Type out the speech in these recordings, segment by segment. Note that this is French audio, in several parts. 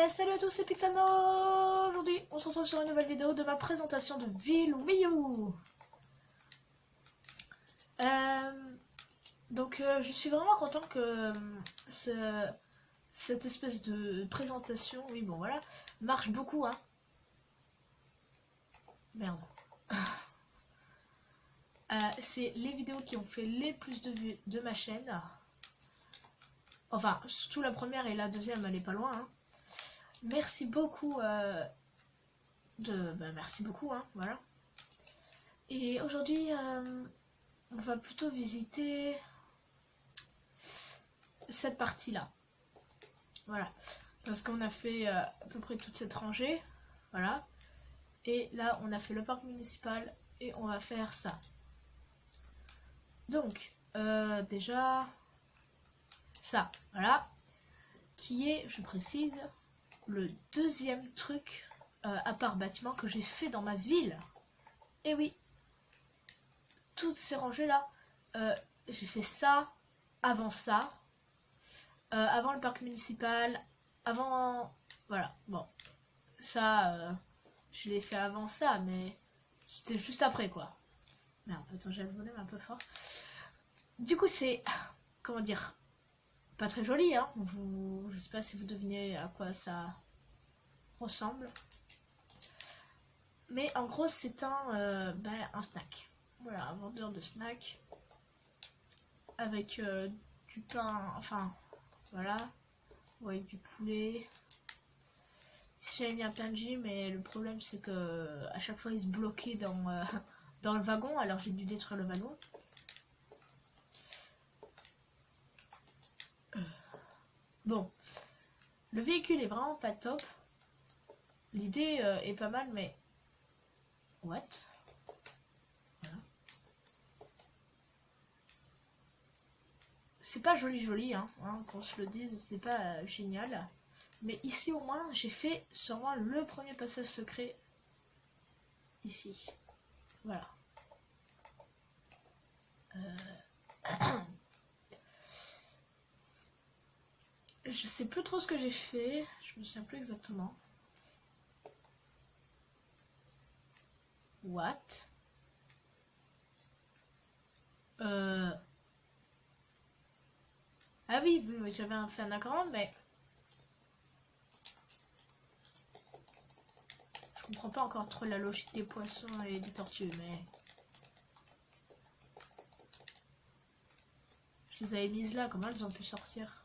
Salut à tous, c'est Pixano. Aujourd'hui, on se retrouve sur une nouvelle vidéo de ma présentation de Ville Wii U. Je suis vraiment content que cette espèce de présentation, oui bon voilà, marche beaucoup hein. Merde. C'est les vidéos qui ont fait les plus de vues de ma chaîne. Enfin, surtout la première et la deuxième, elle est pas loin hein. Merci beaucoup merci beaucoup hein, voilà. Et aujourd'hui on va plutôt visiter cette partie là, voilà, parce qu'on a fait à peu près toute cette rangée, voilà, et là on a fait le parc municipal et on va faire ça. Donc déjà ça, voilà, qui est, je précise, le deuxième truc à part bâtiment que j'ai fait dans ma ville. Et oui, toutes ces rangées là, j'ai fait ça, avant le parc municipal, avant, voilà, bon, ça, je l'ai fait avant ça, mais c'était juste après quoi. Merde, attends, j'ai le volume un peu fort. Du coup c'est, comment dire, pas très joli hein, je sais pas si vous devinez à quoi ça ressemble. Mais en gros c'est un snack. Voilà, un vendeur de snack. Avec du pain, enfin voilà. Ou avec du poulet. Si j'avais mis un PNJ, mais le problème c'est que à chaque fois il se bloquait dans le wagon, alors j'ai dû détruire le wagon. Bon, le véhicule est vraiment pas top. L'idée est pas mal, mais what? Voilà. C'est pas joli hein, qu'on se le dise, c'est pas génial. Mais ici au moins j'ai fait sûrement le premier passage secret ici. Voilà. Je sais plus trop ce que j'ai fait, je me souviens plus exactement. What? Ah oui, j'avais fait un agrand, mais je comprends pas encore trop la logique des poissons et des tortues, mais je les avais mises là, comment elles ont pu sortir?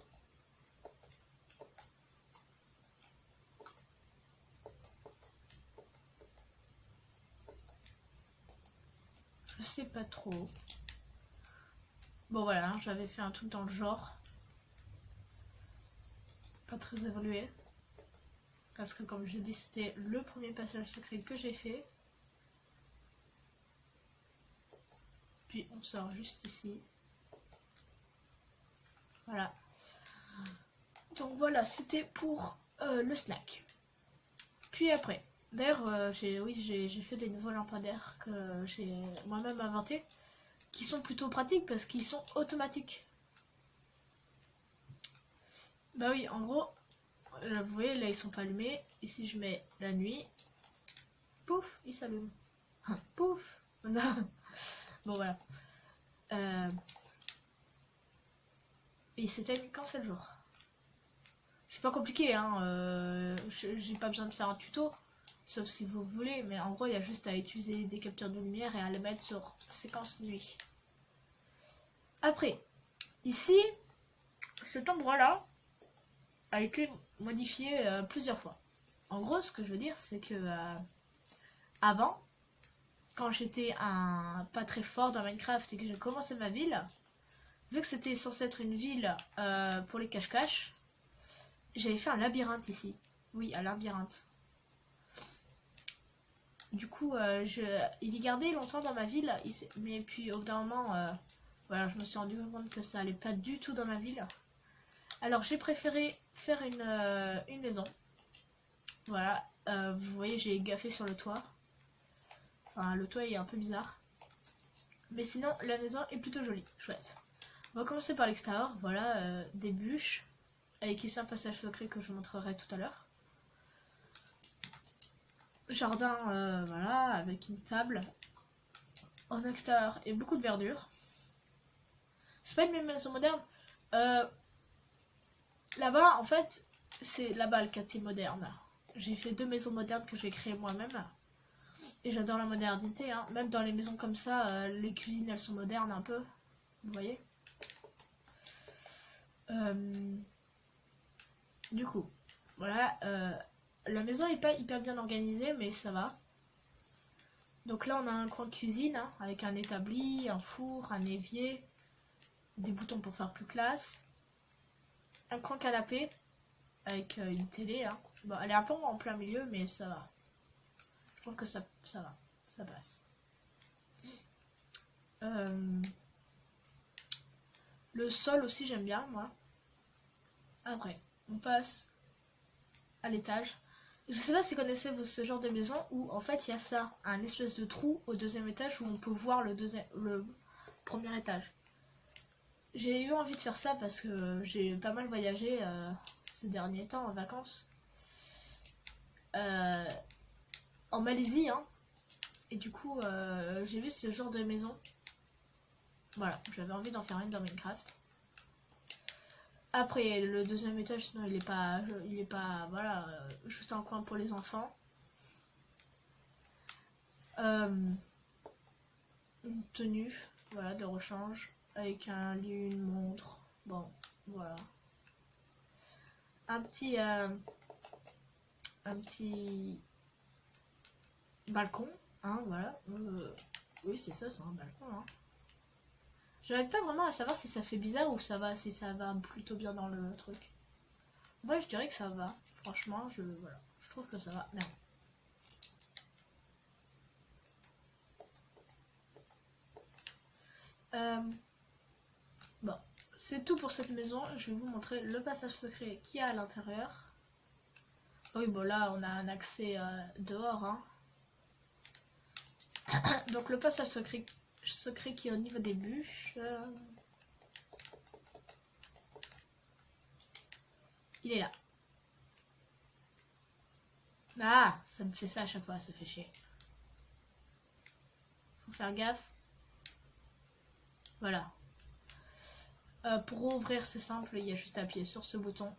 Je sais pas trop. Bon voilà, hein, j'avais fait un truc dans le genre. Pas très évolué. Parce que comme je dis, c'était le premier passage secret que j'ai fait. Puis on sort juste ici. Voilà. Donc voilà, c'était pour le snack. Puis après, d'ailleurs, j'ai fait des nouveaux lampadaires que j'ai moi-même inventés, qui sont plutôt pratiques parce qu'ils sont automatiques. Bah oui, en gros, là, vous voyez, là ils sont pas allumés. Et si je mets la nuit, pouf, ils s'allument. Pouf. Bon voilà. Et ils s'éteignent quand c'est le jour. C'est pas compliqué, hein. J'ai pas besoin de faire un tuto, sauf si vous voulez, mais en gros il y a juste à utiliser des capteurs de lumière et à les mettre sur séquence nuit. Après, ici, cet endroit là a été modifié plusieurs fois. En gros, ce que je veux dire, c'est que avant, quand j'étais pas très fort dans Minecraft et que j'ai commencé ma ville, vu que c'était censé être une ville pour les cache-cache, j'avais fait un labyrinthe ici. Oui, un labyrinthe. Du coup, il est gardé longtemps dans ma ville, mais puis au bout d'un moment, voilà, je me suis rendu compte que ça allait pas du tout dans ma ville. Alors j'ai préféré faire une maison. Voilà, vous voyez, j'ai gaffé sur le toit. Enfin, le toit est un peu bizarre. Mais sinon, la maison est plutôt jolie, chouette. On va commencer par l'extérieur, voilà, des bûches. Avec ici un passage secret que je vous montrerai tout à l'heure. jardin, voilà, avec une table en extérieur et beaucoup de verdure. C'est pas une maison moderne. Là-bas, en fait, c'est là-bas le quartier moderne. J'ai fait 2 maisons modernes que j'ai créées moi-même. Et j'adore la modernité, hein. Même dans les maisons comme ça, les cuisines, elles sont modernes un peu. Vous voyez. Du coup, voilà. La maison est pas hyper bien organisée, mais ça va. Donc là, on a un coin de cuisine, hein, avec un établi, un four, un évier, des boutons pour faire plus classe. Un coin canapé, avec une télé. Hein. Bon, elle est un peu en plein milieu, mais ça va. Je trouve que ça va, ça passe. Le sol aussi, j'aime bien, moi. Après, on passe à l'étage. Je sais pas si vous connaissez ce genre de maison où en fait il y a ça, un espèce de trou au 2e étage où on peut voir le 1er étage. J'ai eu envie de faire ça parce que j'ai pas mal voyagé ces derniers temps en vacances. En Malaisie, hein. Et du coup, j'ai vu ce genre de maison. Voilà, j'avais envie d'en faire une dans Minecraft. Après, le 2e étage, sinon il est pas, voilà, juste un coin pour les enfants. Une tenue, voilà, de rechange, avec un lit, une montre. Bon, voilà. Un petit balcon, hein, voilà. Oui, c'est ça, c'est un balcon, hein. J'arrive pas vraiment à savoir si ça fait bizarre ou si ça va plutôt bien dans le truc. Moi, je dirais que ça va. Franchement, voilà. Je trouve que ça va. Merde. Bon, c'est tout pour cette maison. Je vais vous montrer le passage secret qu'il y a à l'intérieur. Oui, bon là, on a un accès dehors, hein. Donc le passage secret qui est au niveau des bûches. Il est là. Ah, ça me fait ça à chaque fois, ça fait chier. Faut faire gaffe. Voilà. Pour ouvrir, c'est simple, il y a juste à appuyer sur ce bouton.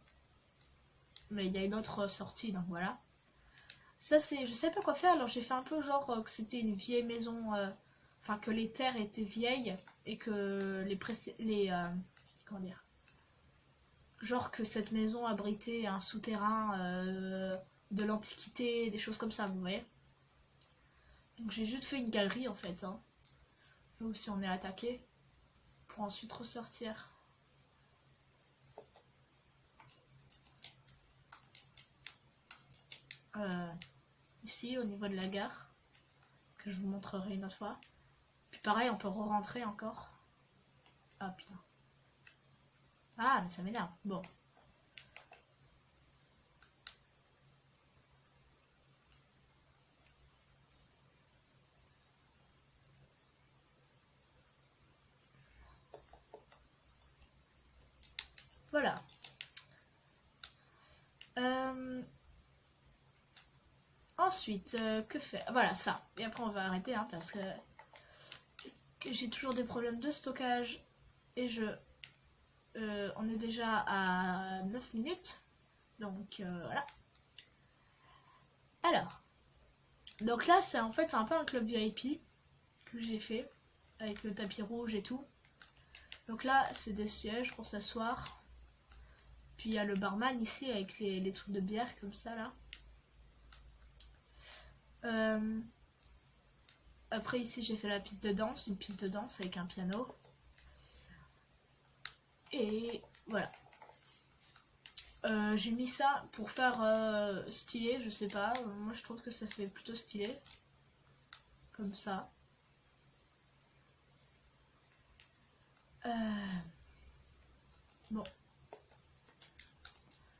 Mais il y a une autre sortie, donc voilà. Ça, c'est... Je sais pas quoi faire, alors j'ai fait un peu genre que c'était une vieille maison... Enfin, que les terres étaient vieilles et que comment dire, genre que cette maison abritait un souterrain de l'Antiquité, des choses comme ça, vous voyez. Donc j'ai juste fait une galerie en fait, hein, ou si on est attaqué, pour ensuite ressortir. Ici, au niveau de la gare, que je vous montrerai une autre fois. Puis pareil, on peut re-rentrer encore. Ah putain. Ah, mais ça m'énerve. Bon. Voilà. Ensuite, que faire? Voilà, ça. Et après, on va arrêter, hein, parce que j'ai toujours des problèmes de stockage. Et on est déjà à 9 minutes. Donc, voilà. Alors. Donc là, c'est en fait, c'est un peu un club VIP que j'ai fait. Avec le tapis rouge et tout. Donc là, c'est des sièges pour s'asseoir. Puis il y a le barman ici avec les trucs de bière comme ça là. Après ici j'ai fait la piste de danse, une piste de danse avec un piano. Et voilà. J'ai mis ça pour faire stylé, je sais pas. Moi je trouve que ça fait plutôt stylé. Comme ça. Bon.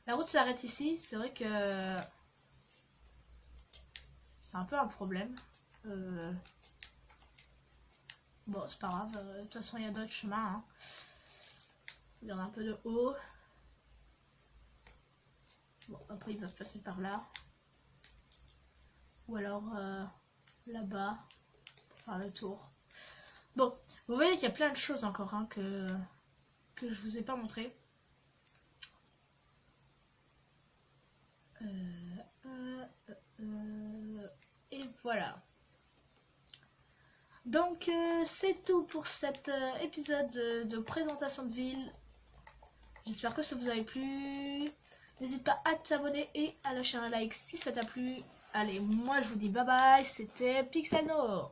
La route s'arrête ici, c'est vrai que c'est un peu un problème. Bon, c'est pas grave, de toute façon il y a d'autres chemins. Hein. Il y en a un peu de haut. Bon, après ils peuvent passer par là. ou alors là-bas pour faire le tour. Bon, vous voyez qu'il y a plein de choses encore hein, que je vous ai pas montré. Et voilà. Donc c'est tout pour cet épisode de présentation de ville. J'espère que ça vous a plu. N'hésite pas à t'abonner et à lâcher un like si ça t'a plu. Allez, moi je vous dis bye bye, c'était Pixano.